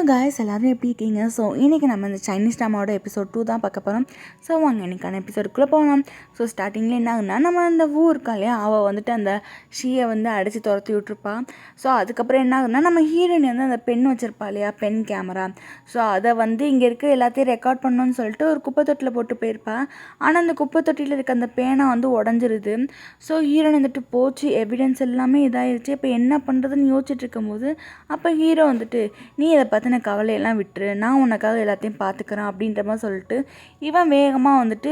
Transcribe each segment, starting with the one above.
Guys எல்லோரும் எப்படி இருக்கீங்க? ஸோ இன்றைக்கி நம்ம இந்த சைனீஸ் ட்ராமாவோட எபிசோட் 2 தான் பார்க்க போகிறோம். ஸோ வாங்க இன்றைக்கான எபிசோடுக்குள்ளே போகலாம். ஸோ ஸ்டார்டிங்கில் என்ன ஆகுனா, நம்ம அந்த இருக்கா இல்லையா, அவள் வந்துட்டு அந்த ஷீயை வந்து அடித்து துரத்தி விட்டுருப்பாள். ஸோ அதுக்கப்புறம் என்ன ஆகுதுன்னா, நம்ம ஹீரோயின் வந்து அந்த பென் வச்சுருப்பா இல்லையா, பென் கேமரா. ஸோ அதை வந்து இங்கே இருக்க எல்லாத்தையும் ரெக்கார்ட் பண்ணணும்னு சொல்லிட்டு ஒரு குப்பை தொட்டியில் போட்டு போயிருப்பா. ஆனால் அந்த குப்பை தொட்டியில் இருக்க அந்த பேனை வந்து உடஞ்சிருது. ஸோ ஹீரோயின் வந்துட்டு போச்சு, எவிடன்ஸ் எல்லாமே இதாகிடுச்சு, இப்போ என்ன பண்ணுறதுன்னு யோசிச்சுட்டு இருக்கும்போது அப்போ ஹீரோ வந்துட்டு, நீ இதை பற்றின கவலையெல்லாம் விட்டுரு, நான் உனக்காக எல்லாத்தையும் பார்த்துக்கிறேன் அப்படின்ற மாதிரி சொல்லிட்டு இவன் வேகமாக வந்துட்டு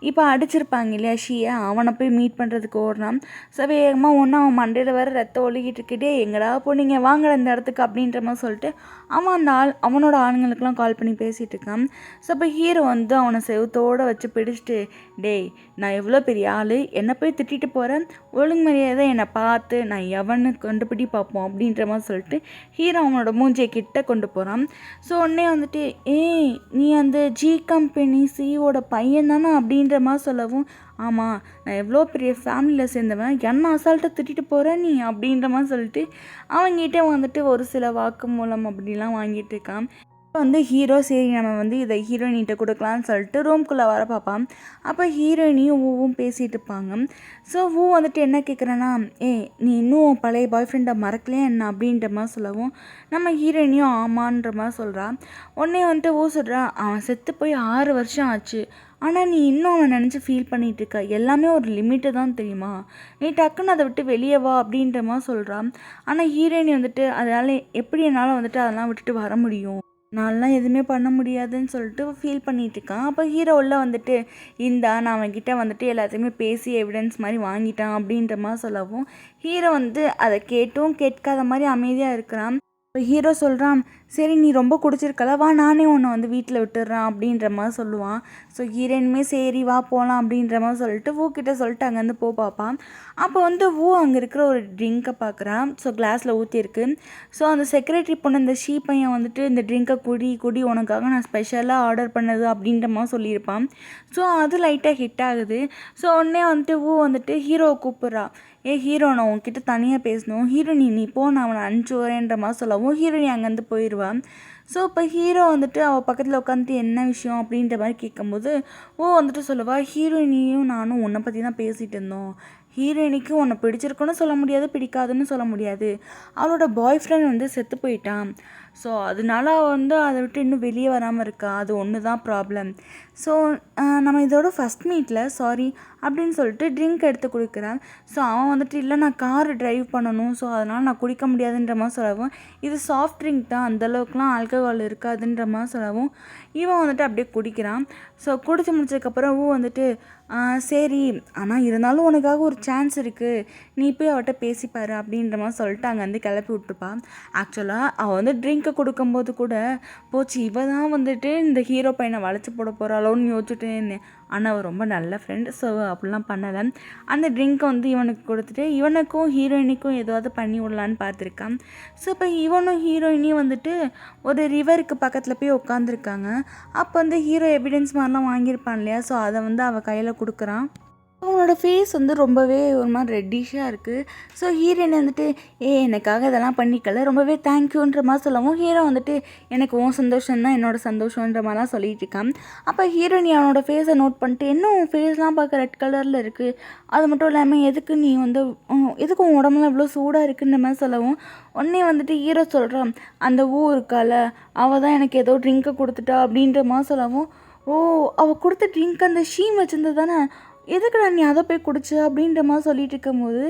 இப்போ அடிச்சிருப்பாங்க இல்லையா ஷீயை, அவனை போய் மீட் பண்ணுறதுக்கு ஓடுறான். ஸோ வேகமாக ஒன்று அவன் மண்டையில் வேறு ரத்தம் ஒழுகிட்டு இருக்கிட்டே, எங்கடா போனீங்க வாங்கட இந்த இடத்துக்கு அப்படின்ற மாதிரி சொல்லிட்டு அவன் அந்த அவனோட ஆளுங்களுக்கெல்லாம் கால் பண்ணி பேசிகிட்டு இருக்கான். ஸோ இப்போ ஹீரோ வந்து அவனை செவுத்தோடு வச்சு பிடிச்சிட்டு, டேய் நான் எவ்வளோ பெரிய ஆள், என்னை போய் திட்டிட்டு போகிறேன், ஒழுங்கு மரியாதை என்னை பார்த்து நான் எவனு கண்டுபிடி பார்ப்போம் அப்படின்ற மாதிரி சொல்லிட்டு ஹீரோ அவனோட மூஞ்சியை கிட்ட கொண்டு போகிறான். ஸோ உடனே வந்துட்டு, ஏய் நீ அந்த ஜி கம்பெனி சிஇஓட பையன் தானே அப்படின்ற மாதிரி சொல்லவும், ஆமாம் நான் எவ்வளோ பெரிய ஃபேமிலியில் சேர்ந்தவன், என்ன அசால்ட்டாக திட்டிட்டு போகிறேன் நீ அப்படின்ற மாதிரி சொல்லிட்டு அவங்ககிட்ட வந்துட்டு ஒரு சில வாக்கு மூலம் அப்படிலாம் வாங்கிட்டு இருக்கான். வந்து ஹீரோ சரி நம்ம வந்து இதை ஹீரோயினிகிட்ட கொடுக்கலான்னு சொல்லிட்டு ரூம்குள்ளே வர பார்ப்பான். அப்போ ஹீரோயினியும் ஊவும் பேசிகிட்டு இருப்பாங்க. ஸோ வந்துட்டு என்ன கேட்குறேன்னா, நீ இன்னும் பழைய பாய் ஃப்ரெண்டை மறக்கலையே என்ன அப்படின்ற மாதிரி சொல்லவும் நம்ம ஹீரோயினியும் ஆமான்ற மாதிரி சொல்கிறான். உடனே வந்துட்டு சொல்கிறா, அவன் செத்து போய் 6 வருஷம் ஆச்சு, ஆனால் நீ இன்னும் அவன் நினச்சி ஃபீல் பண்ணிகிட்டு இருக்க, எல்லாமே ஒரு லிமிட்டு தான் தெரியுமா, நீ டக்குன்னு அதை விட்டு வெளியே வா அப்படின்ற மாதிரி சொல்கிறான். ஆனால் ஹீரோயினி வந்துட்டு அதனால் எப்படி என்னால் வந்துட்டு அதெல்லாம் விட்டுட்டு வர முடியும், நான்லாம் எதுவுமே பண்ண முடியாதுன்னு சொல்லிட்டு ஃபீல் பண்ணிகிட்டு இருக்கான். அப்போ ஹீரோவில் வந்துட்டு, நான் அவன்கிட்ட வந்துட்டு எல்லாத்தையுமே பேசி எவிடன்ஸ் மாதிரி வாங்கிட்டான் அப்படின்ற மாதிரி சொல்லவும் ஹீரோ வந்து அதை கேட்டும் கேட்காத மாதிரி அமைதியாக இருக்கிறான். இப்போ ஹீரோ சொல்கிறான், சரி நீ ரொம்ப குடிச்சிருக்கல, வா நானே உன்னை வந்து வீட்டில் விட்டுடுறேன் அப்படின்ற மாதிரி சொல்லுவான். ஸோ ஹீரோயினுமே சரி வா போகலாம் அப்படின்ற மாதிரி சொல்லிட்டு கிட்ட சொல்லிட்டு அங்கேருந்து பார்ப்பான். அப்போ வந்து அங்கே இருக்கிற ஒரு ட்ரிங்கை பார்க்குறான். ஸோ கிளாஸில் ஊற்றிருக்கு. ஸோ அந்த செக்ரட்டரி பொண்ணு இந்த ஷீ பையன் வந்துட்டு, இந்த ட்ரிங்கை குடி உனக்காக நான் ஸ்பெஷலாக ஆர்டர் பண்ணது அப்படின்ற மாதிரி சொல்லியிருப்பான். ஸோ அது லைட்டாக ஹிட் ஆகுது. ஸோ உடனே வந்துட்டு வந்துட்டு ஹீரோவை கூப்பிட்றா, ஹீரோ நான் உன்கிட்ட தனியாக பேசணும், ஹீரோனி நீ போ நான் அவனை அனுப்பிச்சி வரேன்ற மாதிரி சொல்லவும் ஹீரோனி அங்கேருந்து போயிடுவான். ஸோ இப்போ ஹீரோ வந்துட்டு அவள் பக்கத்தில் உட்காந்துட்டு என்ன விஷயம் அப்படின்ற மாதிரி கேட்கும்போது வந்துட்டு சொல்லுவா, ஹீரோயினியும் நானும் உன்னை பற்றி தான் பேசிகிட்டு இருந்தோம், ஹீரோயினிக்கு உன்னை பிடிச்சிருக்குன்னு சொல்ல முடியாது, பிடிக்காதுன்னு சொல்ல முடியாது, அவளோட பாய் ஃப்ரெண்ட் வந்து செத்து போயிட்டான். ஸோ அதனால வந்து அதை விட்டு இன்னும் வெளியே வராமல் இருக்கா, அது ஒன்று தான் ப்ராப்ளம். ஸோ நம்ம இதோட ஃபஸ்ட் மீட்டில் சாரி அப்படின்னு சொல்லிட்டு ட்ரிங்க் எடுத்து குடிக்கிறான். ஸோ அவன் வந்துட்டு, இல்லை நான் கார் டிரைவ் பண்ணணும், ஸோ அதனால் நான் குடிக்க முடியாதுன்ற மாதிரி சொல்லவும், இது சாஃப்ட் ட்ரிங்க் தான், அந்தளவுக்குலாம் ஆல்கஹால் இருக்காதுன்ற மாதிரி சொல்லவும் இவன் வந்துட்டு அப்படியே குடிக்கிறான். ஸோ குடிச்சு முடிச்சதுக்கப்புறம் வந்துட்டு, சரி ஆனால் இருந்தாலும் உனக்காக ஒரு சான்ஸ் இருக்குது, நீ போய் அவட்ட பேசிப்பாரு அப்படின்ற மாதிரி சொல்லிட்டு அங்கேருந்து கிளப்பி விட்டுருப்பான். ஆக்சுவலாக அவள் வந்து ட்ரிங்க்கை கொடுக்கும்போது கூட போச்சு, இவ தான் வந்துட்டு இந்த ஹீரோ பையனை வளைச்சி போட போகிறாளோன்னு யோசிச்சுட்டே இருந்தேன். ஆனால் அவள் ரொம்ப நல்ல ஃப்ரெண்ட், ஸோ அப்படிலாம் பண்ணலை. அந்த ட்ரிங்க்கை வந்து இவனுக்கு கொடுத்துட்டு இவனுக்கும் ஹீரோயினிக்கும் ஏதாவது பண்ணி விடலான்னு பார்த்துருக்கான். ஸோ இப்போ இவனும் ஹீரோயினியும் வந்துட்டு ஒரு ரிவருக்கு பக்கத்தில் போய் உட்காந்துருக்காங்க. அப்போ வந்து ஹீரோ எவிடன்ஸ் மாதிரிலாம் வாங்கியிருப்பான் இல்லையா, ஸோ அதை வந்து அவள் கையில் கொடுக்குறான். அவங்களோட ஃபேஸ் வந்து ரொம்பவே ஒரு மாதிரி ரெட்டிஷாக இருக்குது. ஸோ ஹீரோயின் வந்துட்டு, எனக்காக இதெல்லாம் பண்ணிக்கல, ரொம்பவே தேங்க்யூன்ற மாதிரி சொல்லவும் ஹீரோ வந்துட்டு, எனக்கு உன் சந்தோஷம் தான் என்னோட சந்தோஷன்ற மாதிரிலாம் சொல்லிட்டு இருக்கான். அப்போ ஹீரோயின் அவனோட ஃபேஸை நோட் பண்ணிட்டு, இன்னும் ஃபேஸ்லாம் பார்க்க ரெட் கலரில் இருக்குது, அது மட்டும் இல்லாமல் எதுக்கு நீ வந்து எதுக்கு உன் உடம்புலாம் இவ்வளோ சூடாக இருக்குன்ற மாதிரி சொல்லவும் உடனே வந்துட்டு ஹீரோ சொல்கிறான், அந்த இருக்கால அவள் தான் எனக்கு ஏதோ ட்ரிங்க்கை கொடுத்துட்டா அப்படின்ற மாதிரி சொல்லவும், அவள் கொடுத்த ட்ரிங்க் அந்த ஷீம் வச்சுருந்தது தானே, எதுக்குடா நீ அதை போய் குடிச்சு அப்படின்ற மாதிரி சொல்லிட்டு இருக்கும்போது,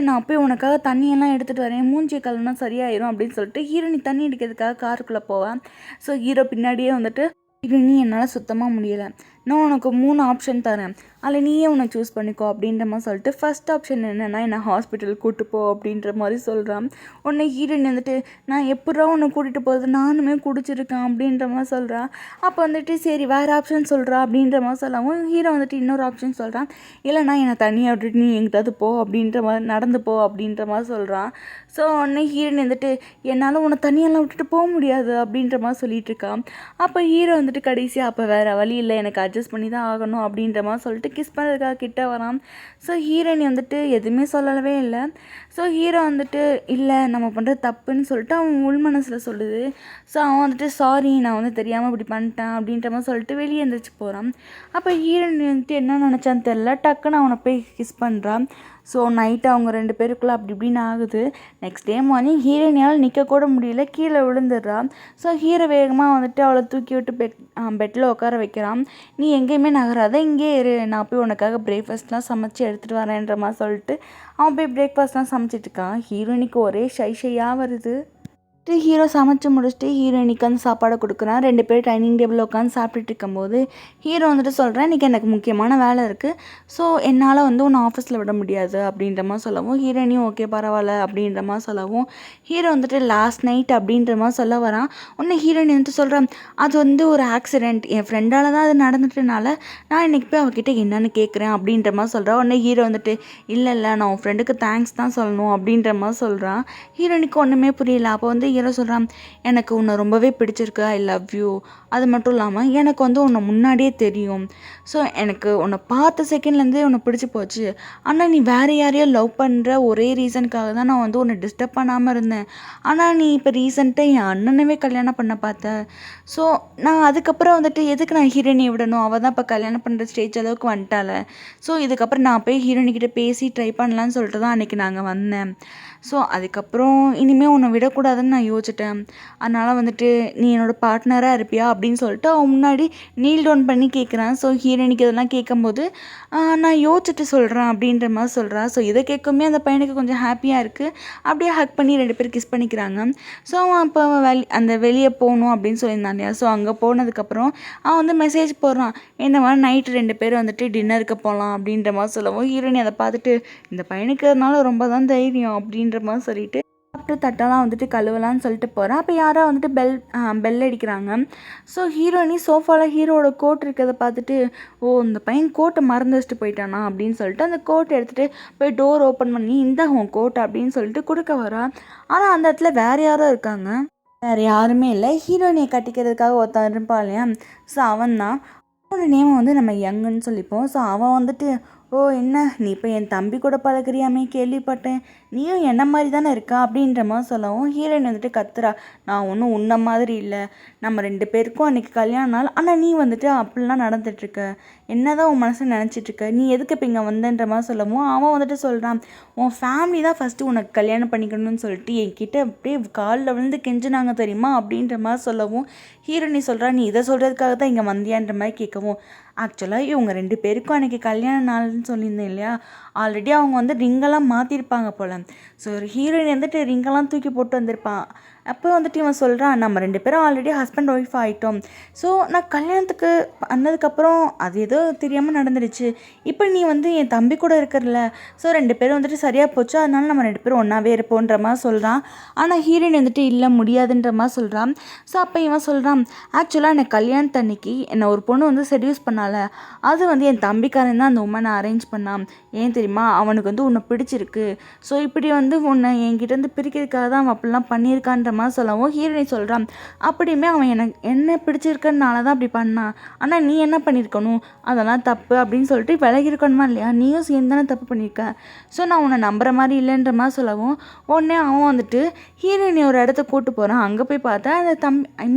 நான் போய் உனக்காக தண்ணியெல்லாம் எடுத்துகிட்டு வரேன், மூஞ்சி கழுவுனா சரியாயிரும் அப்படின்னு சொல்லிட்டு ஹீரோனி தண்ணி அடிக்கிறதுக்காக காருக்குள்ளே போவேன். ஸோ ஹீரோ பின்னாடியே வந்துட்டு, நீ என்னால் சுத்தமாக முடியலை, நான் உனக்கு 3 ஆப்ஷன் தரேன், அதில் நீயே உனக்கு சூஸ் பண்ணிக்கோ அப்படின்ற மாதிரி சொல்லிட்டு, ஃபஸ்ட் ஆப்ஷன் என்னென்னா என்னை ஹாஸ்பிட்டல் கூப்பிட்டு போ அப்படின்ற மாதிரி சொல்கிறான். உடனே ஹீரோயின் வந்துட்டு, நான் எப்படா உன்னை கூட்டிகிட்டு போகிறது, நானுமே குடிச்சிருக்கேன் அப்படின்ற மாதிரி சொல்கிறான். அப்போ வந்துட்டு சரி வேறு ஆப்ஷன் சொல்கிறா அப்படின்ற மாதிரி சொல்லவும் ஹீரோ வந்துட்டு இன்னொரு ஆப்ஷன் சொல்கிறான், இல்லைனா என்னை தனியாக விட்டுட்டு நீ எங்கிட்டாவது போ அப்படின்ற மாதிரி, நடந்து போ அப்படின்ற மாதிரி சொல்கிறான். ஸோ உடனே ஹீரோயின் வந்துட்டு, என்னால் உன்னை தனியெல்லாம் விட்டுட்டு போக முடியாது அப்படின்ற மாதிரி சொல்லிட்டு இருக்கான். அப்போ ஹீரோ வந்துட்டு கடைசியாக, அப்போ வேறு வழி இல்லை, எனக்கு அட்ஜஸ்ட் பண்ணி தான் ஆகணும் அப்படின்ற மாதிரி சொல்லிட்டு கிஸ் பண்ணுறதுக்காக கிட்ட வரான். ஸோ ஹீரோயினி வந்துட்டு எதுவுமே சொல்லவே இல்லை. ஸோ ஹீரோ வந்துட்டு இல்லை நம்ம பண்ணுறது தப்புன்னு சொல்லிட்டு அவன் உள் மனசில் சொல்லுது. ஸோ அவன் வந்துட்டு சாரி நான் வந்து தெரியாமல் இப்படி பண்ணிட்டேன் அப்படின்ற மாதிரி சொல்லிட்டு வெளியே எழுந்திரிச்சு போகிறான். அப்போ ஹீரோயினி வந்துட்டு என்ன நினச்சான்னு தெரில, டக்குன்னு அவனை போய் கிஸ் பண்ணுறான். ஸோ நைட்டு அவங்க 2 பேருக்குள்ளே அப்படி இப்படின்னு ஆகுது. நெக்ஸ்ட் டே மார்னிங் ஹீரோயினால் நிற்கக்கூட முடியல, கீழே விழுந்துடுறான். ஸோ ஹீரோ வேகமாக வந்துட்டு அவளை தூக்கி விட்டு பெட்டில் உட்கார வைக்கிறான். நீ எங்கேயுமே நகராத, இங்கே இரு, நான் போய் உனக்காக பிரேக்ஃபாஸ்ட்லாம் சமைச்சு எடுத்துகிட்டு வரேன்ற மாதிரி சொல்லிட்டு அவன் போய் பிரேக்ஃபாஸ்ட்லாம் சமைச்சிட்ருக்கான். ஹீரோயினிக்கு ஒரே ஷையாக வருது. ஹீரோ சமைச்சு முடிச்சுட்டு ஹீரோயினிக்கு வந்து சாப்பாடை கொடுக்குறான். 2 பேர் டைனிங் டேபிளில் உட்காந்து சாப்பிட்டுட்டு இருக்கும்போது ஹீரோ வந்துட்டு சொல்கிறேன், இன்றைக்கி எனக்கு முக்கியமான வேலை இருக்குது, ஸோ என்னால் வந்து உன்னை ஆஃபீஸில் விட முடியாது அப்படின்ற மாதிரி சொல்லவும் ஹீரோயினியும் ஓகே பரவாயில்ல அப்படின்ற மாதிரி சொல்லவும் ஹீரோ வந்துட்டு லாஸ்ட் நைட் அப்படின்ற மாதிரி சொல்ல வரான். உடனே ஹீரோயினி வந்துட்டு சொல்கிறேன், அது வந்து ஒரு ஆக்சிடெண்ட், என் ஃப்ரெண்டால் தான் அது நடந்துட்டனால நான் இன்றைக்கி போய் அவகிட்ட என்னென்னு கேட்குறேன் அப்படின்ற மாதிரி சொல்கிறான். உடனே ஹீரோ வந்துட்டு இல்லை நான் உன் ஃப்ரெண்டுக்கு தேங்க்ஸ் தான் சொல்லணும் அப்படின்ற மாதிரி சொல்கிறான். ஹீரோயினிக்கு ஒன்றுமே புரியல. அப்போ வந்து ஹீரோ சொல்கிறான், எனக்கு உன்னை ரொம்பவே பிடிச்சிருக்கு, ஐ லவ் யூ, அது மட்டும் இல்லாமல் எனக்கு வந்து உன்னை முன்னாடியே தெரியும், ஸோ எனக்கு உன்னை பார்த்த செகண்ட்லேருந்தே உன்னை பிடிச்சி போச்சு, ஆனால் நீ வேறு யாரையோ லவ் பண்ணுற ஒரே ரீசனுக்காக தான் நான் வந்து உன்னை டிஸ்டர்ப் பண்ணாமல் இருந்தேன், ஆனால் நீ இப்போ ரீசெண்டாக என் அண்ணனவே கல்யாணம் பண்ண பார்த்தேன், ஸோ நான் அதுக்கப்புறம் வந்துட்டு எதுக்கு நான் ஹீரோயினியை விடணும், அவள் தான் இப்போ கல்யாணம் பண்ணுற ஸ்டேஜ் அளவுக்கு வந்துட்டால, ஸோ இதுக்கப்புறம் நான் போய் ஹீரோயினிக்கிட்ட பேசி ட்ரை பண்ணலான்னு சொல்லிட்டு தான் அன்றைக்கி நாங்கள் வந்தேன், ஸோ அதுக்கப்புறம் இனிமேல் உன்னை விடக்கூடாதுன்னு நான் யோசிச்சிட்டேன், அதனால் வந்துட்டு நீ என்னோடய பார்ட்னராக இருப்பியா அப்படின்னு சொல்லிட்டு அவன் முன்னாடி நீல் டவுன் பண்ணி கேட்குறான். ஸோ ஹீரோயினிக்கு இதெல்லாம் கேட்கும்போது நான் யோசிச்சுட்டு சொல்கிறேன் அப்படின்ற மாதிரி சொல்கிறான். ஸோ இதை கேட்குமே அந்த பையனுக்கு கொஞ்சம் ஹாப்பியாக இருக்குது. அப்படியே ஹக் பண்ணி 2 பேர் கிஸ் பண்ணிக்கிறாங்க. ஸோ அவன் அப்போ அந்த வெளியே போகணும் அப்படின்னு சொல்லியிருந்தான் இல்லையா, ஸோ அங்கே போனதுக்கப்புறம் அவன் வந்து மெசேஜ் போடுறான், இந்த மாதிரி நைட்டு 2 பேர் வந்துட்டு டின்னருக்கு போகலாம் அப்படின்ற மாதிரி சொல்லவும் ஹீரோயினி அதை பார்த்துட்டு இந்த பையனுக்கு அதனால ரொம்ப தான் தைரியம் அப்படின்ற மாதிரி சொல்லிட்டு சாப்பிட்டு தட்டெல்லாம் வந்துட்டு கழுவலான்னு சொல்லிட்டு போகிறேன். அப்போ யாரோ வந்துட்டு பெல் அடிக்கிறாங்க. ஸோ ஹீரோயினி சோஃபாவில் ஹீரோட கோட் இருக்கிறத பார்த்துட்டு, ஓ இந்த பையன் கோட்டை மறந்து வச்சுட்டு போயிட்டானா அப்படின்னு சொல்லிட்டு அந்த கோட்டை எடுத்துகிட்டு போய் டோர் ஓப்பன் பண்ணி இந்த உன் கோட்டை அப்படின்னு சொல்லிட்டு கொடுக்க வரா. ஆனால் அந்த இடத்துல வேறு யாரோ இருக்காங்க, வேறு யாருமே இல்லை, ஹீரோயினியை கட்டிக்கிறதுக்காக ஒருத்தன் இருப்பான் இல்லையா, ஸோ அவன் தான். அவனோட நேமை வந்து நம்ம யங்குன்னு சொல்லிப்போம். ஸோ அவன் வந்துட்டு, ஓ என்ன நீ இப்போ என் தம்பி கூட பழகிறியாமே, கேள்விப்பட்டேன், நீயும் என்ன மாதிரி தானே இருக்கா அப்படின்ற மாதிரி சொல்லவும் ஹீரோயின் வந்துட்டு கத்துறா, நான் ஒன்றும் உன்ன மாதிரி இல்லை, நம்ம 2 பேருக்கும் அன்றைக்கி கல்யாண நாள், ஆனால் நீ வந்துட்டு அப்படிலாம் நடந்துகிட்ருக்க, என்ன தான் உன் மனசை நினச்சிட்ருக்க, நீ எதுக்கு இப்போ இங்கே வந்தன்ற மாதிரி சொல்லவும் அவன் வந்துட்டு சொல்கிறான், உன் ஃபேமிலி தான் ஃபஸ்ட்டு உனக்கு கல்யாணம் பண்ணிக்கணும்னு சொல்லிட்டு என்கிட்ட அப்படியே காலில் விழுந்து கெஞ்சினாங்க தெரியுமா அப்படின்ற மாதிரி சொல்லவும் ஹீரோயினி சொல்கிறா, நீ இதை சொல்கிறதுக்காக தான் இங்கே வந்தியான்ற மாதிரி கேட்கவும், ஆக்சுவலாக இவங்க 2 பேருக்கும் அன்றைக்கி கல்யாண நாள்னு சொல்லியிருந்தேன் இல்லையா, ஆல்ரெடி அவங்க வந்து ரிங்கெல்லாம் மாற்றிருப்பாங்க போல், ஸோ ஹீரோயின் வந்துட்டு ரிங்கெல்லாம் தூக்கி போட்டு வந்திருப்பான். அப்போ வந்துட்டு இவன் சொல்கிறான், நம்ம 2 பேரும் ஆல்ரெடி ஹஸ்பண்ட் ஒய்ஃப் ஆகிட்டோம், ஸோ நான் கல்யாணத்துக்கு வந்ததுக்கப்புறம் அது ஏதோ தெரியாமல் நடந்துடுச்சு, இப்போ நீ வந்து என் தம்பி கூட இருக்கிறல, ஸோ 2 பேரும் வந்துட்டு சரியாக போச்சு, அதனால நம்ம 2 பேரும் ஒன்றாவே இருப்போன்ற மாதிரி சொல்கிறான். ஆனால் ஹீரோயின் வந்துட்டு இல்லை முடியாதுன்ற மாதிரி சொல்கிறான். ஸோ அப்போ இவன் சொல்கிறான், ஆக்சுவலாக எனக்கு கல்யாணத்தன்னைக்கு என்னை ஒரு பொண்ணு வந்து செடியூஸ் பண்ணால, அது வந்து என் தம்பிக்காரன் தான் அந்த உமனை அரேஞ்ச் பண்ணான், ஏன் தெரியுமா, அவனுக்கு வந்து உன்னை பிடிச்சிருக்கு, ஸோ இப்படி வந்து உன்னை என்கிட்டேருந்து பிரிக்கிறதுக்காக தான் அவன் அப்படிலாம் பண்ணியிருக்கான்ற மாதிரி சொல்லவும் ஹீரோயின் சொல்கிறான், அப்படியுமே அவன் என்ன பிடிச்சிருக்கனால தான் அப்படி பண்ணான், ஆனால் நீ என்ன பண்ணியிருக்கணும், அதெல்லாம் தப்பு அப்படின்னு சொல்லிட்டு விலகிருக்கணுமா இல்லையா, நீயும் சேர்ந்து தானே தப்பு பண்ணியிருக்க, ஸோ நான் உன்னை நம்புற மாதிரி இல்லைன்ற மாதிரி சொல்லவும் உடனே அவன் வந்துட்டு ஹீரோயினி ஒரு இடத்த கூட்டு போகிறான். அங்கே போய் பார்த்தா அந்த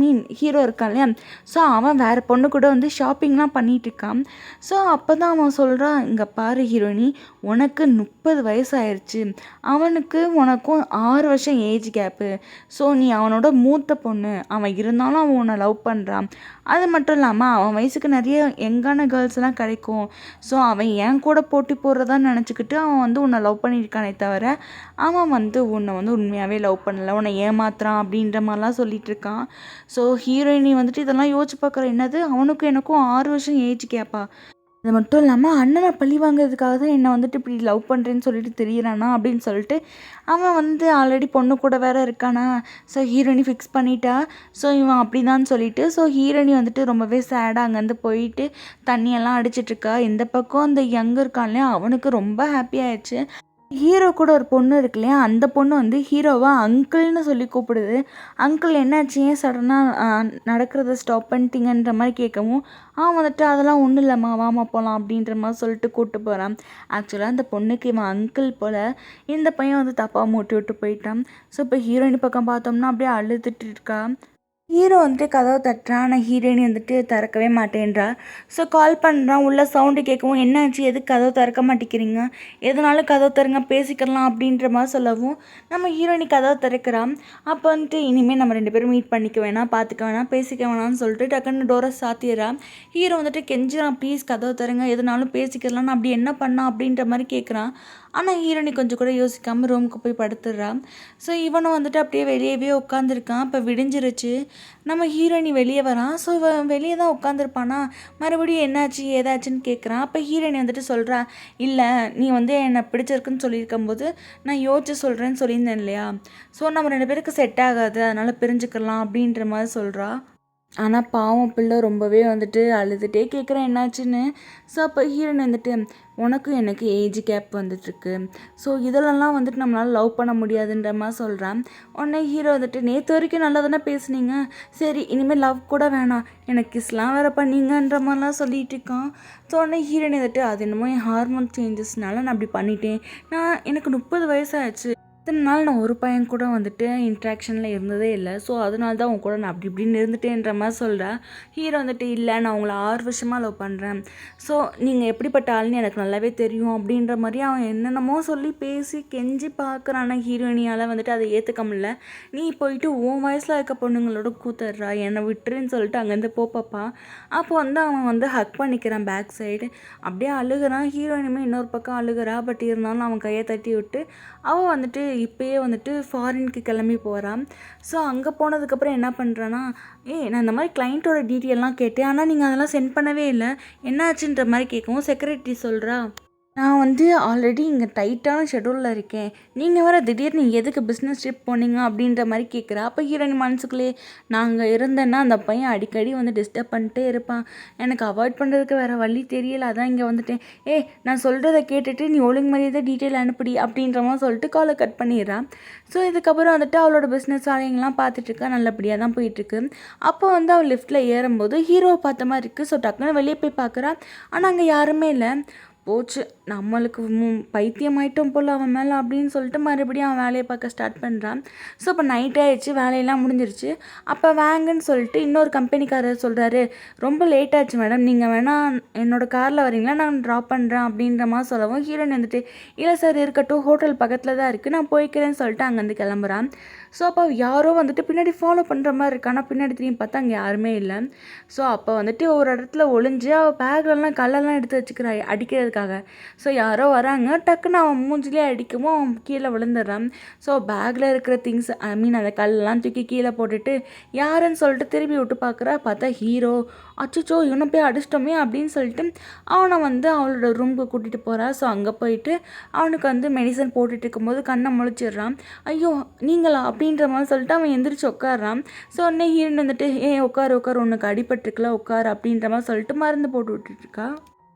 ஹீரோ இருக்கான் இல்லையா, ஸோ அவன் வேறு பொண்ணு கூட வந்து ஷாப்பிங்லாம் பண்ணிகிட்டு இருக்கான். ஸோ அப்போ தான் அவன் சொல்கிறான், இங்கே பாரு ஹீரோயினி, உனக்கு 30 வயசு ஆயிடுச்சு, அவனுக்கு உனக்கும் 6 வருஷம் ஏஜ் கேப்பு, ஸோ நீ அவனோட மூத்த பொண்ணு, அவன் இருந்தாலும் அவன் உன்னை லவ் பண்ணுறான், அது மட்டும் இல்லாமல் அவன் வயசுக்கு நிறைய யங்கான கேர்ள்ஸ்லாம் கிடைக்கும், ஸோ அவன் என் கூட போட்டி போடுறதான்னு நினச்சிக்கிட்டு அவன் வந்து உன்னை லவ் பண்ணியிருக்கானே தவிர அவன் வந்து உன்னை வந்து உண்மையாகவே லவ் பண்ணலை, உன்னை ஏமாத்துறான் அப்படின்ற மாதிரிலாம் சொல்லிட்டு இருக்கான். ஸோ ஹீரோயினி வந்துட்டு இதெல்லாம் யோசிச்சு பார்க்குற, என்னது அவனுக்கும் எனக்கும் 6 வருஷம் ஏஜ் கேப்பா, அது மட்டும் இல்லாமல் அண்ணனை பழி வாங்குறதுக்காக தான் என்னை வந்துட்டு இப்படி லவ் பண்ணுறேன்னு சொல்லிட்டு தெரியிறானா அப்படின்னு சொல்லிட்டு அவன் வந்து ஆல்ரெடி பொண்ணு கூட வேற இருக்கானா. ஸோ ஹீரோயினி ஃபிக்ஸ் பண்ணிட்டா, ஸோ இவன் அப்படி தான் சொல்லிட்டு ஸோ ஹீரோயினி வந்துட்டு ரொம்பவே சேடாக அங்கேருந்து போயிட்டு தண்ணியெல்லாம் அடிச்சிட்ருக்கா. இந்த பக்கம் அந்த யங் இருக்கான் இல்லையா, அவனுக்கு ரொம்ப ஹாப்பி ஆயிடுச்சு. ஹீரோ கூட ஒரு பொண்ணு இருக்கு இல்லையா, அந்த பொண்ணு வந்து ஹீரோவை அங்கிள்னு சொல்லி கூப்பிடுது. அங்கிள் என்னாச்சு, ஏன் சடனாக நடக்கிறத ஸ்டாப் பண்ணிட்டீங்கன்ற மாதிரி கேட்கவும், வந்துட்டு அதெல்லாம் ஒன்றும் இல்லைம்மா, வாமா போகலாம் அப்படின்ற மாதிரி சொல்லிட்டு கூப்பிட்டு போகிறான். ஆக்சுவலாக அந்த பொண்ணுக்கு இவன் அங்கிள் போல், இந்த பையன் வந்து தப்பாக மூட்டி விட்டு போயிட்டான். ஸோ இப்போ ஹீரோயின் பக்கம் பார்த்தோம்னா அப்படியே அழுதுட்டு இருக்கா. ஹீரோ வந்துட்டு கதவை தட்டுறான், ஆனால் ஹீரோயின் வந்துட்டு திறக்கவே மாட்டேன்றா. ஸோ கால் பண்ணுறான், உள்ள சவுண்டு கேட்கவும் என்னாச்சு, எதுக்கு கதவை திறக்க மாட்டேங்கிறீங்க, எதனாலும் கதவை திறங்க பேசிக்கலாம் அப்படின்ற மாதிரி சொல்லவும் நம்ம ஹீரோயினி கதவை திறக்கிறான். அப்போ வந்துட்டு இனிமேல் நம்ம 2 பேரும் மீட் பண்ணிக்க வேணாம், பார்த்துக்க வேணாம், பேசிக்க வேணாம்னு சொல்லிட்டு டக்குன்னு டோரை சாத்திடுறான். ஹீரோ வந்துட்டு கெஞ்சுறான், ப்ளீஸ் கதவை திறங்க, எதனாலும் பேசிக்கலாம்னு அப்படி என்ன பண்ணான் அப்படின்ற மாதிரி கேட்குறான். ஆனால் ஹீரோயினி கொஞ்சம் கூட யோசிக்காமல் ரூமுக்கு போய் படுத்துடுறான். ஸோ இவனும் வந்துட்டு அப்படியே வெளியவே உட்காந்துருக்கான். இப்போ விடிஞ்சிருச்சு. நம்ம ஹீரோயினி வெளியே வரான். ஸோ இவன் வெளியே தான் உட்காந்துருப்பானா, மறுபடியும் என்னாச்சு ஏதாச்சுன்னு கேட்குறான். அப்போ ஹீரோயினி வந்துட்டு சொல்கிறா, இல்லை நீ வந்து என்னை பிடிச்சிருக்குன்னு சொல்லியிருக்கும்போது நான் யோசிச்சு சொல்கிறேன்னு சொல்லியிருந்தேன் இல்லையா, ஸோ நம்ம 2 பேருக்கு செட் ஆகாது, அதனால் பிரிஞ்சுக்கலாம் அப்படின்ற மாதிரி சொல்கிறா. ஆனால் பாவம் பிள்ளை ரொம்பவே வந்துட்டு அழுதுகிட்டே கேட்குறேன் என்னாச்சுன்னு. ஸோ அப்போ ஹீரோயின் வந்துட்டு, உனக்கும் எனக்கு ஏஜ் கேப் வந்துட்டுருக்கு, ஸோ இதிலெல்லாம் வந்துட்டு நம்மளால் லவ் பண்ண முடியாதுன்ற மாதிரி சொல்கிறான். உடனே ஹீரோ வந்துட்டு, நேற்று வரைக்கும் நல்லா தானே பேசுனீங்க, சரி இனிமேல் லவ் கூட வேணாம், எனக்கு கிஸ்லாம் வேறு பண்ணீங்கன்ற மாதிரிலாம் சொல்லிகிட்டு இருக்கான். ஸோ உடனே ஹீரோயின் வந்துட்டு, அது என்னமோ என் ஹார்மோன் சேஞ்சஸ்னால நான் அப்படி பண்ணிட்டேன், எனக்கு 30 வயசாச்சு, இத்தனை நாள் நான் ஒரு பையன் கூட வந்துட்டு இன்ட்ராக்ஷனில் இருந்ததே இல்லை, ஸோ அதனால தான் உன் கூட நான் அப்படி இப்படின்னு இருந்துட்டேன்ற மாதிரி சொல்கிறேன். ஹீரோ வந்துட்டு, இல்லை நான் உங்களை 6 வருஷமாக லவ் பண்ணுறேன், ஸோ நீங்கள் எப்படிப்பட்ட ஆள்னு எனக்கு நல்லாவே தெரியும் அப்படின்ற மாதிரி அவன் என்னென்னமோ சொல்லி பேசி கெஞ்சி பார்க்குறான். ஹீரோயினியால் வந்துட்டு அதை ஏற்றுக்க முடியல. நீ போயிட்டு உன் வயசில் இருக்க பொண்ணுங்களோட கூத்துடுறா, என்னை விட்டுருன்னு சொல்லிட்டு அங்கேருந்து போப்பப்பா. அப்போ வந்து அவன் வந்து ஹக் பண்ணிக்கிறான் பேக் சைடு, அப்படியே அழுகிறான். ஹீரோயினுமே இன்னொரு பக்கம் அழுகிறா. பட் இருந்தாலும் அவன் கையை தட்டி விட்டு அவள் வந்துட்டு இப்போயே வந்துட்டு ஃபாரினுக்கு கிளம்பி போகிறான். ஸோ அங்கே போனதுக்கப்புறம் என்ன பண்ணுறான்னா, நான் இந்த மாதிரி கிளைண்ட்டோட டீட்டெயிலெலாம் கேட்டேன், ஆனால் நீங்கள் அதெல்லாம் சென்ட் பண்ணவே இல்லை, என்னாச்சுன்ற மாதிரி கேட்கவும் செக்ரட்டரி சொல்கிறா, நான் வந்து ஆல்ரெடி இங்கே டைட்டான ஷெடியூலில் இருக்கேன், நீங்கள் வேறு திடீர்னு எதுக்கு பிஸ்னஸ் ட்ரிப் போனீங்க அப்படின்ற மாதிரி கேட்குறா. அப்போ ஹீரோயின் மனசுக்குள்ளேயே, நாங்கள் இருந்தேன்னா அந்த பையன் அடிக்கடி வந்து டிஸ்டர்ப் பண்ணிட்டே இருப்பான், எனக்கு அவாய்ட் பண்ணுறதுக்கு வேறு வழி தெரியல, அதான் இங்கே வந்துட்டேன், நான் சொல்கிறத கேட்டுட்டு நீ ஒழுங்கு மாதிரியே டீட்டெயில் அனுப்பிடி அப்படின்ற மாதிரி சொல்லிட்டு காலை கட் பண்ணிடுறான். ஸோ இதுக்கப்புறம் வந்துட்டு அவளோட பிஸ்னஸ் வேலைங்கெல்லாம் பார்த்துட்ருக்கா, நல்லபடியாக தான் போயிட்டுருக்கு. அப்போ வந்து அவள் லிஃப்ட்டில் ஏறும்போது ஹீரோவை பார்த்த மாதிரி இருக்குது. ஸோ டக்குன்னு வெளியே போய் பார்க்குறா, ஆனால் அங்கே யாருமே இல்லை. போச்சு, நம்மளுக்கு பைத்தியம் ஆயிட்டோம் போல் அவன் மேலே அப்படின்னு சொல்லிட்டு மறுபடியும் அவன் வேலையை பார்க்க ஸ்டார்ட் பண்ணுறான். ஸோ இப்போ நைட் ஆகிடுச்சு, வேலையெல்லாம் முடிஞ்சிருச்சு. அப்போ வாங்கன்னு சொல்லிட்டு இன்னொரு கம்பெனிக்காரர் சொல்கிறாரு, ரொம்ப லேட் ஆச்சு மேடம், நீங்கள் வேணால் என்னோடய காரில் வரீங்களா, நான் ட்ராப் பண்ணுறேன் அப்படின்ற மாதிரி சொல்லவும் ஹீரோயின் வந்துட்டு, இல்லை சார் இருக்கட்டும், ஹோட்டல் பக்கத்தில் தான் இருக்குது, நான் போய்க்கிறேன்னு சொல்லிட்டு அங்கேருந்து கிளம்புறான். ஸோ அப்போ யாரோ வந்துட்டு பின்னாடி ஃபாலோ பண்ணுற மாதிரி இருக்கு, ஆனால் பின்னாடி திரும்பி பார்த்தா அங்கே யாருமே இல்லை. ஸோ அப்போ வந்துட்டு ஒரு இடத்துல ஒளிஞ்சு அவள் பேக்லலாம் கல்லெல்லாம் எடுத்து வச்சுக்கிறா அடிக்கிறதுக்காக. ஸோ யாரோ வராங்க, டக்குன்னு அவன் மூஞ்சிலே அடிக்கவும் அவன் கீழே விழுந்துடுறான். ஸோ பேக்கில் இருக்கிற திங்ஸ் அந்த கல்லெல்லாம் தூக்கி கீழே போட்டுட்டு யாருன்னு சொல்லிட்டு திரும்பி விட்டு பார்க்குறா. பார்த்தா ஹீரோ. அச்சோ இவனை போய் அடிச்சிட்டோமே அப்படின்னு சொல்லிட்டு அவனை வந்து அவளோட ரூமுக்கு கூட்டிகிட்டு போகிறா. ஸோ அங்கே போயிட்டு அவனுக்கு வந்து மெடிசன் போட்டுட்டு இருக்கும்போது கண்ணை முழிச்சிடுறான். ஐயோ நீங்களா அப்படின்ற மாதிரி சொல்லிட்டு அவன் எந்திரிச்சு உட்காடுறான். ஸோ உடனே ஹீரோயின் வந்துட்டு, உட்காரு உனக்கு அடிபட்டுருக்குல உட்காரு அப்படின்ற மாதிரி சொல்லிட்டு மருந்து போட்டு விட்டுட்டுருக்கா.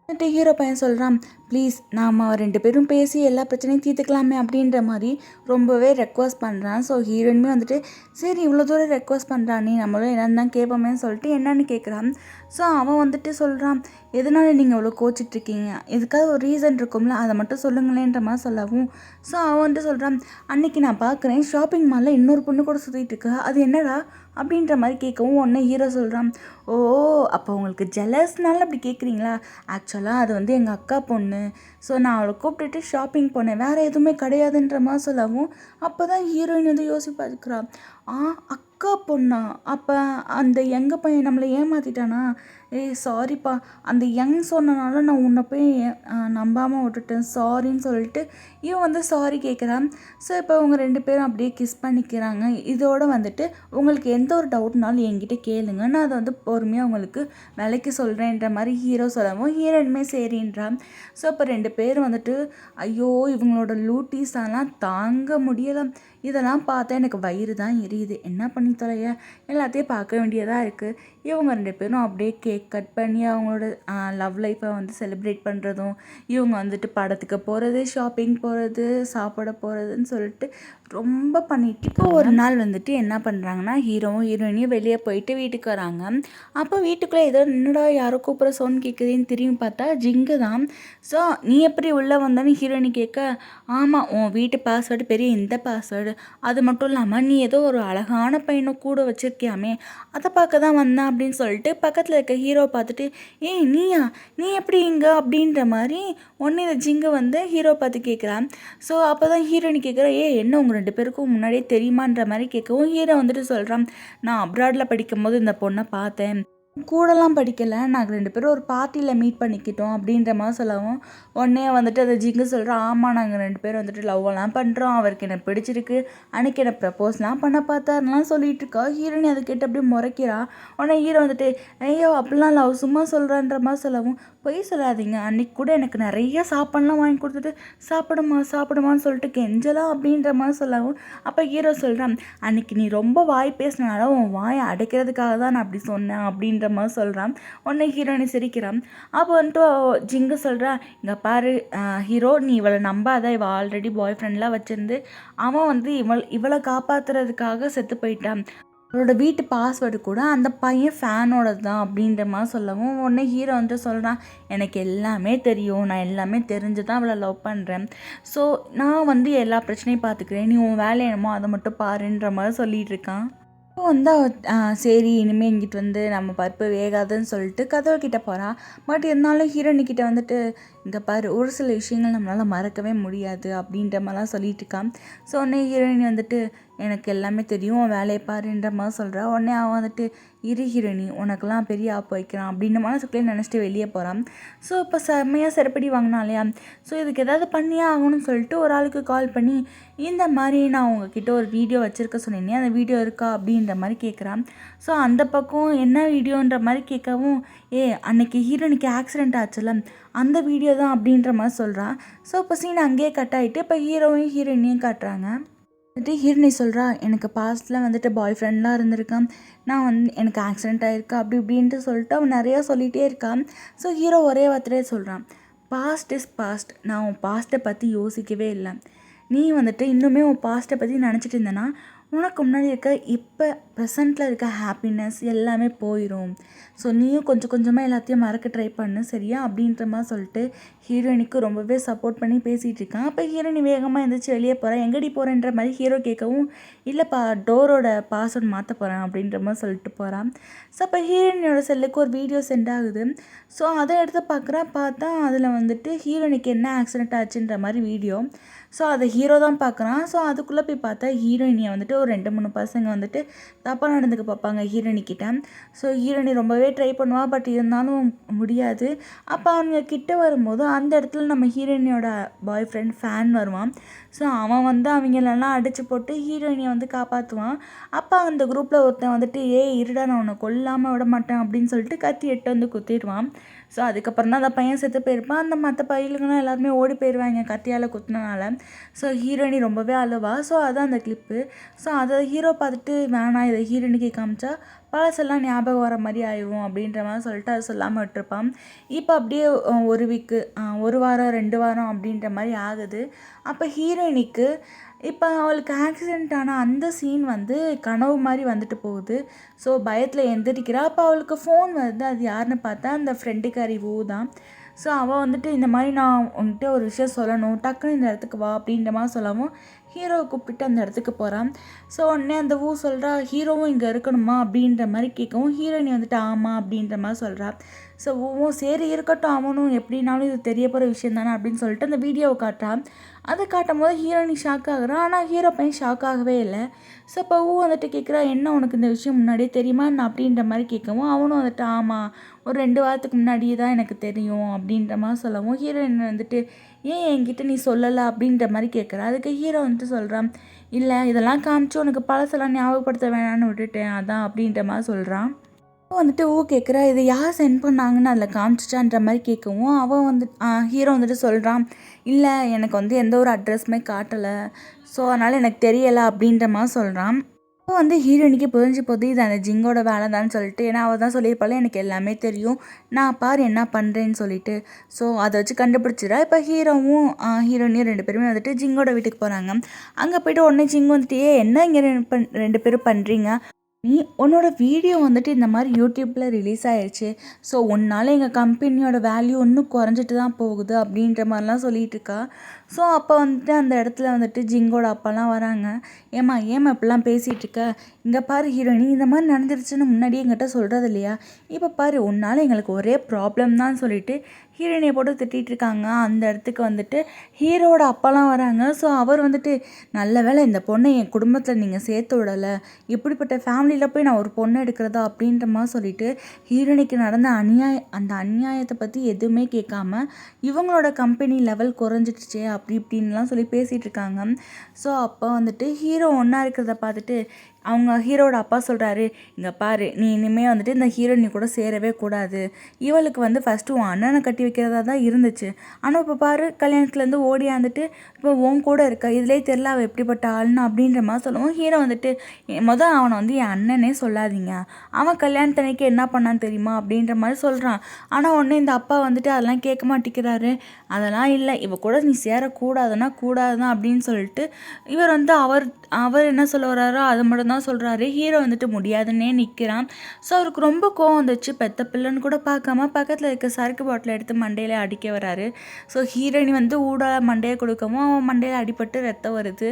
வந்துட்டு ஹீரோ பையன் சொல்கிறான், ப்ளீஸ் நாம் 2 பேரும் பேசி எல்லா பிரச்சனையும் தீர்த்துக்கலாமே அப்படின்ற மாதிரி ரொம்பவே ரெக்வஸ்ட் பண்ணுறான். ஸோ ஹீரோயினுமே வந்துட்டு, சரி இவ்வளோ தூரம் ரெக்வஸ்ட் பண்ணுறானே, நம்மளும் என்னன்னு தான் கேட்போமேன்னு சொல்லிட்டு என்னன்னு கேட்குறான். ஸோ அவன் வந்துட்டு சொல்கிறான், எதனால நீங்கள் இவ்வளோ கோச்சிட்ருக்கீங்க, எதுக்காவது ஒரு ரீசன் இருக்கும்ல, அதை மட்டும் சொல்லுங்களேன்ற மாதிரி சொல்லவும். ஸோ அவன் வந்துட்டு சொல்கிறான், அன்றைக்கி நான் பார்க்குறேன் ஷாப்பிங் மாலில் இன்னொரு பொண்ணு கூட சுற்றிட்டு இருக்கா, அது என்னடா அப்படின்ற மாதிரி கேட்கவும் உடனே ஹீரோ சொல்கிறான், ஓ அப்போ உங்களுக்கு ஜெலஸ்னால அப்படி கேட்குறீங்களா, ஆக்சுவலாக அது வந்து எங்கள் அக்கா பொண்ணு, ஸோ நான் அவளை கூப்பிட்டுட்டு ஷாப்பிங் போனேன், வேறு எதுவுமே கிடையாதுன்ற மாதிரி சொல்லவும் அப்போ தான் ஹீரோயின் வந்து யோசிப்பாருக்கிறான், அக்கா பொண்ணா, அப்போ அந்த எங்கள் பையன் நம்மளை ஏமாற்றிட்டானா, சாரிப்பா, அந்த யங் சொன்னனால நான் உன்னை போய் நம்பாமல் விட்டுட்டேன், சாரின்னு சொல்லிட்டு இவன் வந்து சாரி கேட்குறான். ஸோ இப்போ அவங்க 2 பேரும் அப்படியே கிஸ் பண்ணிக்கிறாங்க. இதோடு வந்துட்டு உங்களுக்கு எந்த ஒரு டவுட்னாலும் என்கிட்ட கேளுங்க, நான் அதை வந்து பொறுமையாக உங்களுக்கு விலைக்கு சொல்கிறேன்ற மாதிரி ஹீரோ சொல்லவும் ஹீரோயினுமே சரின்றான். ஸோ இப்போ 2 பேரும் வந்துட்டு, ஐயோ இவங்களோட லூட்டிஸெல்லாம் தாங்க முடியலை, இதெல்லாம் பார்த்தா எனக்கு வயிறு தான் எரியுது, என்ன பண்ணி தொலைய, எல்லாத்தையும் பார்க்க வேண்டியதாக இருக்குது. இவங்க 2 பேரும் அப்படியே கேக் கட் பண்ணி அவங்களோட லவ் லைஃப்பை வந்து செலிப்ரேட் பண்ணுறதும், இவங்க வந்துட்டு படத்துக்கு போகிறது, ஷாப்பிங் போகிறது, சாப்பிட போகிறதுன்னு சொல்லிட்டு ரொம்ப பண்ணிட்டு இப்போ ஒரு நாள் வந்துட்டு என்ன பண்ணுறாங்கன்னா, ஹீரோவும் ஹீரோயினியும் வெளியே போயிட்டு வீட்டுக்கு வராங்க. அப்போ வீட்டுக்குள்ளே ஏதோ என்னடா யாரோ கூப்பிட்ற சவுண்ட் கேட்குதுன்னு திரும்பி பார்த்தா ஜிங்கு தான். ஸோ நீ எப்படி உள்ளே வந்தான்னு ஹீரோயினி கேட்க, ஆமாம் உன் வீட்டு பாஸ்வேர்டு பெரிய இந்த பாஸ்வேர்டு, அது மட்டும் இல்லாமல் நீ ஏதோ ஒரு அழகான பையனை கூட வச்சுருக்கியாமே, அதை பார்க்க தான் வந்தேன் அப்படின்னு சொல்லிட்டு பக்கத்தில் இருக்க ஹீரோவை பார்த்துட்டு, ஏய் நீயா, நீ எப்படி இங்கே அப்படின்ற மாதிரி ஒன்று இந்த ஜிங்கு வந்து ஹீரோ பார்த்து கேட்குறான். ஸோ அப்போ தான் ஹீரோயினி கேட்குறா, என்ன உங்கள் 2 பேருக்கும் முன்னாடியே தெரியுமான்ற மாதிரி கேட்கவும் ஹீரோ வந்துட்டு சொல்கிறான், நான் அப்ராடில் படிக்கும்போது இந்த பொண்ணை பார்த்தேன், கூடலாம் படிக்கலை, நாங்கள் 2 பேரும் ஒரு பார்ட்டியில் மீட் பண்ணிக்கிட்டோம் அப்படின்ற மாதிரி சொல்லவும் உடனே வந்துட்டு அதை ஜிங்கு சொல்கிறோம், ஆமாம் நாங்கள் 2 பேரும் வந்துட்டு லவ்வெல்லாம் பண்ணுறோம், அவருக்கு எனக்கு பிடிச்சிருக்கு, அன்றைக்கி என்னை ப்ரப்போஸ்லாம் பண்ண பார்த்தாருலாம் சொல்லிட்டு இருக்கா. ஹீரோனி அதை கேட்டு அப்படியே முறைக்கிறா. உடனே ஹீரோ வந்துட்டு, ஐயோ அப்படிலாம் லவ் சும்மா சொல்கிறான்ற மாதிரி சொல்லவும், பொய் சொல்லாதீங்க, அன்றைக்கி கூட எனக்கு நிறைய சாப்பாடுலாம் வாங்கி கொடுத்துட்டு சாப்பிடுமான்னு சொல்லிட்டு கெஞ்சலாம் அப்படின்ற மாதிரி சொல்லவும், அப்போ ஹீரோ சொல்கிறான், அன்றைக்கி நீ ரொம்ப வாய் பேசினால உன் வாயை அடைக்கிறதுக்காக தான் நான் அப்படி சொன்னேன் அப்படின்ற மாதிரி சொல்கிறான். உடனே ஹீரோயினி சிரிக்கிறான். அப்போ வந்துட்டு ஜிங்கு சொல்கிறா, இங்கே பாரு ஹீரோ, நீ இவளை நம்பாத, இவள் ஆல்ரெடி பாய் ஃப்ரெண்ட்லாம் வச்சுருந்து அவன் வந்து இவளை காப்பாற்றுறதுக்காக செத்து போயிட்டான், அவளோட வீட்டு பாஸ்வேர்டு கூட அந்த பையன் ஃபேனோட தான் அப்படின்ற மாதிரி சொல்லவும் உடனே ஹீரோ வந்துட்டு சொல்கிறான், எனக்கு எல்லாமே தெரியும், நான் எல்லாமே தெரிஞ்சு தான் அவளை லவ் பண்ணுறேன், ஸோ நான் வந்து எல்லா பிரச்சனையும் பார்த்துக்கிறேன், நீ உன் வேலை என்னமோ அதை மட்டும் பாருன்ற மாதிரி சொல்லிகிட்டு இருக்கான். அப்போ வந்து சரி இனிமேல் இங்கிட்டு வந்து நம்ம பருப்பு வேகாதுன்னு சொல்லிட்டு கதவு கிட்ட போகிறான். பட் இருந்தாலும் ஹீரோனிக்கிட்ட வந்துட்டு, இங்கே பாரு ஒரு சில விஷயங்கள் நம்மளால் மறக்கவே முடியாது அப்படின்ற மாதிரிலாம் சொல்லிட்டு இருக்கான். ஸோ உடனே ஹீரோயின் வந்துட்டு, எனக்கு எல்லாமே தெரியும், வேலையை பாருன்ற மாதிரி சொல்கிறா. உடனே அவன் வந்துட்டு, இரு ஹீரோயினி உனக்கெல்லாம் பெரிய ஆப்பு வைக்கிறான் அப்படின்ற மனசுக்குள்ளே நினச்சிட்டு வெளியே போகிறான். ஸோ இப்போ செம்மையாக செருப்படி வாங்கினான் இல்லையா, ஸோ இதுக்கு ஏதாவது பண்ணியே ஆகணும்னு சொல்லிட்டு ஒரு ஆளுக்கு கால் பண்ணி, இந்த மாதிரி நான் உங்ககிட்ட ஒரு வீடியோ வச்சுருக்க சொன்னேனே, அந்த வீடியோ இருக்கா அப்படின்ற மாதிரி கேட்குறான். ஸோ அந்த பக்கம் என்ன வீடியோன்ற மாதிரி கேட்கவும், அன்னைக்கு ஹீரோனிக்கு ஆக்சிடெண்ட் ஆச்சுல அந்த வீடியோ தான் அப்படின்ற மாதிரி சொல்கிறான். ஸோ இப்போ சீன் அங்கேயே கட் ஆகிட்டு இப்போ ஹீரோவையும் ஹீரோயினையும் காட்டுறாங்க. வந்துட்டு ஹீரோனி சொல்கிறா, எனக்கு பாஸ்ட்டில் வந்துட்டு பாய் ஃப்ரெண்ட்லாம் இருந்திருக்கான், நான் வந்து எனக்கு ஆக்சிடெண்ட் ஆகிருக்கா அப்படி இப்படின்ட்டு சொல்லிட்டு அவன் நிறையா சொல்லிகிட்டே இருக்கான். ஸோ ஹீரோ ஒரே வார்த்தையே சொல்கிறான், பாஸ்ட் இஸ் பாஸ்ட், நான் உன் பாஸ்ட்டை பற்றி யோசிக்கவே இல்லை, நீ வந்துட்டு இன்னுமே உன் பாஸ்ட்டை பற்றி நினச்சிட்டு இருந்தேன்னா உனக்கு முன்னாடி இருக்க இப்போ ப்ரெசண்ட்டில் இருக்க ஹாப்பினஸ் எல்லாமே போயிடும், ஸோ நீயும் கொஞ்சம் கொஞ்சமாக எல்லாத்தையும் மறக்க ட்ரை பண்ணு சரியா அப்படின்ற மாதிரி சொல்லிட்டு ஹீரோயினுக்கு ரொம்பவே சப்போர்ட் பண்ணி பேசிகிட்டு இருக்கான். அப்போ ஹீரோயினி வேகமாக எழுந்திரிச்சு வெளியே போகிறேன், எங்கடி போகிறேன்ற மாதிரி ஹீரோ கேட்கவும், இல்லைப்பா டோரோட பாஸ்வேர்டு மாற்ற போகிறேன் அப்படின்ற மாதிரி சொல்லிட்டு போகிறான். ஸோ அப்போ ஹீரோயினோட செல்லுக்கு ஒரு வீடியோ சென்ட் ஆகுது. ஸோ அதை எடுத்து பார்த்தா அதில் வந்துட்டு ஹீரோயினுக்கு என்ன ஆக்சிடெண்ட் ஆச்சுன்ற மாதிரி வீடியோ. ஸோ அதை ஹீரோ தான் பார்க்குறான். ஸோ அதுக்குள்ளே போய் பார்த்தா ஹீரோயினியை வந்துட்டு ஒரு 2-3 பசங்க வந்துட்டு தப்பாக நடந்துக்க பார்ப்பாங்க ஹீரோயினிக்கிட்ட. ஸோ ஹீரோயினி ரொம்பவே ட்ரை பண்ணுவாள், பட் இருந்தாலும் முடியாது. அப்போ அவங்க கிட்ட வரும்போது அந்த இடத்துல நம்ம ஹீரோயினியோட பாய் ஃப்ரெண்ட் ஃபேன் வருவான். ஸோ அவன் வந்து அவங்களெல்லாம் அடித்து போட்டு ஹீரோயினியை வந்து காப்பாற்றுவான். அப்போ அந்த குரூப்பில் ஒருத்தன் வந்துட்டு, இருடா நான் உன்னை கொல்லாமல் விட மாட்டேன் அப்படின்னு சொல்லிட்டு கத்தி எட்டு வந்து குத்திடுவான். ஸோ அதுக்கப்புறம் தான் அந்த பையன் செத்து போயிருப்பான். அந்த மற்ற பையலுங்களாம் எல்லாருமே ஓடி போயிடுவாங்க கத்தியால் குத்தினால. ஸோ ஹீரோயினி ரொம்பவே அழுவா. ஸோ அதான் அந்த கிளிப்பு. ஸோ அதை ஹீரோ பார்த்துட்டு, வேணாம் இதை ஹீரோயினிக்கு காமிச்சா பழசெல்லாம் ஞாபகம் வர மாதிரி ஆயிடும் அப்படின்ற மாதிரி சொல்லிட்டு அதை சொல்லாமல் விட்டுருப்பான். இப்போ அப்படியே ஒரு வீக்கு, ஒரு வாரம் 2 வாரம் அப்படின்ற மாதிரி ஆகுது. அப்போ ஹீரோயினிக்கு இப்போ அவளுக்கு ஆக்சிடெண்ட் ஆனால் அந்த சீன் வந்து கனவு மாதிரி வந்துட்டு போகுது. ஸோ பயத்தில் எந்திரிக்கிறா. அப்போ அவளுக்கு ஃபோன் வருது. அது யாருன்னு பார்த்தா அந்த ஃப்ரெண்டுக்காரி ஊ தான். ஸோ அவள் வந்துட்டு, இந்த மாதிரி நான் உன்கிட்ட ஒரு விஷயம் சொல்லணும், டக்குன்னு இந்த இடத்துக்கு வா அப்படின்ற மாதிரி சொல்லவும் ஹீரோவை கூப்பிட்டு அந்த இடத்துக்கு போகிறான். ஸோ உடனே அந்த ஊ சொல்கிறா, ஹீரோவும் இங்கே இருக்கணுமா அப்படின்ற மாதிரி கேட்கவும் ஹீரோயினி வந்துட்டு ஆமாம் அப்படின்ற மாதிரி சொல்கிறா. ஸோ ஊவும் சரி இருக்கட்டும், அவனும் எப்படின்னாலும் இது தெரிய போகிற விஷயம் தானே அப்படின்னு சொல்லிட்டு அந்த வீடியோவை காட்டுறான். அதை காட்டும் போது ஹீரோயினி ஷாக் ஆகுறான். ஆனால் ஹீரோ பையன் ஷாக் ஆகவே இல்லை. ஸோ இப்போ வந்துட்டு கேட்குறா, என்ன உனக்கு இந்த விஷயம் முன்னாடியே தெரியுமா என்ன அப்படின்ற மாதிரி கேட்கவும் அவனும் வந்துட்டு ஆமாம் ஒரு 2 வாரத்துக்கு முன்னாடியே தான் எனக்கு தெரியும் அப்படின்ற மாதிரி சொல்லவும் ஹீரோயின் வந்துட்டு, என்கிட்ட நீ சொல்லலை அப்படின்ற மாதிரி கேட்குறா. அதுக்கு ஹீரோ வந்துட்டு சொல்கிறான், இல்லை இதெல்லாம் காமிச்சு உனக்கு பழசெல்லாம் ஞாபகப்படுத்த வேணான்னு விட்டுட்டேன் அதான் அப்படின்ற மாதிரி சொல்கிறான். வந்துட்டு கேட்குறா, இது யார் சென்ட் பண்ணாங்கன்னு அதில் காமிச்சிச்சான்ற மாதிரி கேட்கவும், அவன் வந்து ஹீரோ வந்துட்டு சொல்கிறான், இல்லை எனக்கு வந்து எந்த ஒரு அட்ரஸுமே காட்டலை, ஸோ அதனால் எனக்கு தெரியலை அப்படின்ற மாதிரி சொல்கிறான். அப்போ வந்து ஹீரோயினிக்கு புரிஞ்சு போகுது, இது அந்த ஜிங்கோட வேலை தான் சொல்லிட்டு. ஏன்னா அவள் தான் சொல்லியிருப்பாள், எனக்கு எல்லாமே தெரியும், நான் பாரு என்ன பண்ணுறேன்னு சொல்லிட்டு. ஸோ அதை வச்சு கண்டுபிடிச்சிடா. இப்போ ஹீரோவும் ஹீரோயினியும் 2 பேருமே வந்துட்டு ஜிங்கோட வீட்டுக்கு போகிறாங்க. அங்கே போய்ட்டு உடனே ஜிங் வந்துட்டு, என்ன இங்கே 2 பேரும் பண்ணுறீங்க, நீ உன்னோட வீடியோ வந்துட்டு இந்த மாதிரி யூடியூப்பில் ரிலீஸ் ஆயிடுச்சு, ஸோ உன்னால் எங்கள் கம்பெனியோட வேல்யூ இன்னும் குறைஞ்சிட்டு தான் போகுது அப்படின்ற மாதிரிலாம் சொல்லிகிட்டு இருக்கா. ஸோ அப்போ வந்துட்டு அந்த இடத்துல வந்துட்டு ஜிங்கோட அப்பாலாம் வராங்க. ஏம்மா இப்படிலாம் பேசிகிட்டு இருக்க, இங்கே பாரு ஹீரோயினி, இந்த மாதிரி நடந்துருச்சுன்னு முன்னாடியே எங்கிட்ட சொல்கிறது இல்லையா, இப்போ பாரு உன்னால் எங்களுக்கு ஒரே ப்ராப்ளம் தான் சொல்லிட்டு ஹீரோயினியை போட்டு திட்டிகிட்டு இருக்காங்க. அந்த இடத்துக்கு வந்துட்டு ஹீரோட அப்பாலாம் வராங்க. ஸோ அவர் வந்துட்டு, நல்ல வேளை இந்த பொண்ணை என் குடும்பத்தில் நீங்கள் சேர்த்து விடலை, இப்படிப்பட்ட ஃபேமிலியில் போய் நான் ஒரு பொண்ணை எடுக்கிறதா அப்படின்ற மாதிரி சொல்லிட்டு ஹீரோயினிக்கு நடந்த அந்த அநியாயத்தை பற்றி எதுவுமே கேட்காம இவங்களோட கம்பெனி லெவல் குறைஞ்சிடுச்சே அப்படி இப்படின்லாம் சொல்லி பேசிகிட்டு இருக்காங்க. ஸோ அப்போ வந்துட்டு ஹீரோ ஒன்றா இருக்கிறத பார்த்துட்டு அவங்க ஹீரோட அப்பா சொல்கிறாரு, இங்கே பாரு நீ இனிமேல் வந்துட்டு இந்த ஹீரோயினி கூட சேரவே கூடாது, இவளுக்கு வந்து ஃபஸ்ட்டு உன் அண்ணனை கட்டி வைக்கிறதா தான் இருந்துச்சு, ஆனால் இப்போ பாரு கல்யாணத்துலேருந்து ஓடியாந்துட்டு இப்போ உன் கூட இருக்க, இதிலே தெரில அவள் எப்படிப்பட்ட ஆள்னு அப்படின்ற மாதிரி சொல்லுவோம். ஹீரோ வந்துட்டு, அவனை வந்து என் அண்ணனே சொல்லாதீங்க, அவன் கல்யாணத்தன்னைக்கு என்ன பண்ணான்னு தெரியுமா அப்படின்ற மாதிரி சொல்கிறான். ஆனால் ஒன்று இந்த அப்பா வந்துட்டு அதெல்லாம் கேட்க மாட்டேங்கிறாரு. அதெல்லாம் இல்லை, இவ கூட நீ சேரக்கூடாதுன்னா கூடாதுதான் அப்படின்னு சொல்லிட்டு இவர் வந்து அவர் என்ன சொல்ல வர்றாரோ அது மட்டும் தான் சொல்கிறாரு. ஹீரோ வந்துட்டு முடியாதுன்னே நிற்கிறான். ஸோ அவருக்கு ரொம்ப கோவம் வந்துச்சு. பெத்த பிள்ளைன்னு கூட பார்க்காம பக்கத்தில் இருக்க சரக்கு பாட்டில் எடுத்து மண்டையில் அடிக்க வராரு. ஸோ ஹீரோயினி வந்து மண்டையை கொடுக்கவும் அவன் மண்டையில் அடிபட்டு ரத்தம் வருது.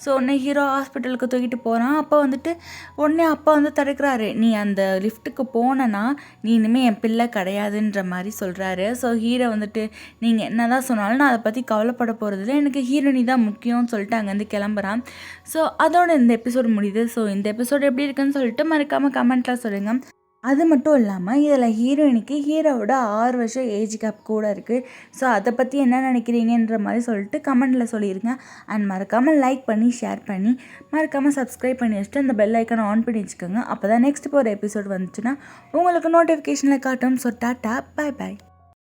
ஸோ உடனே ஹீரோ ஹாஸ்பிட்டலுக்கு தூக்கிட்டு போகிறான். அப்போ வந்துட்டு உடனே அப்பா வந்து தடுக்கிறாரு, நீ அந்த லிஃப்ட்டுக்கு போனனா நீ இனிமேல் என் பிள்ளை கிடையாதுன்ற மாதிரி சொல்கிறாரு. ஸோ ஹீரோ வந்துட்டு, நீங்கள் என்ன தான் சொன்னாலும் நான் அதை பற்றி கவலைப்பட போகிறதில்ல, எனக்கு ஹீரோயினி தான் முக்கியம்னு சொல்லிட்டு அங்கேருந்து கிளம்புறான். ஸோ அதோட இந்த எபிசோடு முடியுது. ஸோ இந்த எபிசோடு எப்படி இருக்குன்னு சொல்லிட்டு மறக்காமல் கமெண்ட்டில் சொல்லுங்கள். அது மட்டும் இல்லாமல் இதில் ஹீரோயினுக்கு ஹீரோவோட 6 வருஷம் ஏஜ் கேப் கூட இருக்குது. ஸோ அதை பற்றி என்ன நினைக்கிறீங்கன்ற மாதிரி சொல்லிட்டு கமெண்ட்டில் சொல்லிடுங்க. அண்ட் மறக்காமல் லைக் பண்ணி ஷேர் பண்ணி மறக்காமல் சப்ஸ்கிரைப் பண்ணி வச்சுட்டு அந்த பெல் ஐக்கானை ஆன் பண்ணி வச்சுக்கோங்க. அப்போ தான் நெக்ஸ்ட் போகிற எபிசோட் வந்துச்சுன்னா உங்களுக்கு நோட்டிஃபிகேஷனில் காட்டும். So tata, bye by.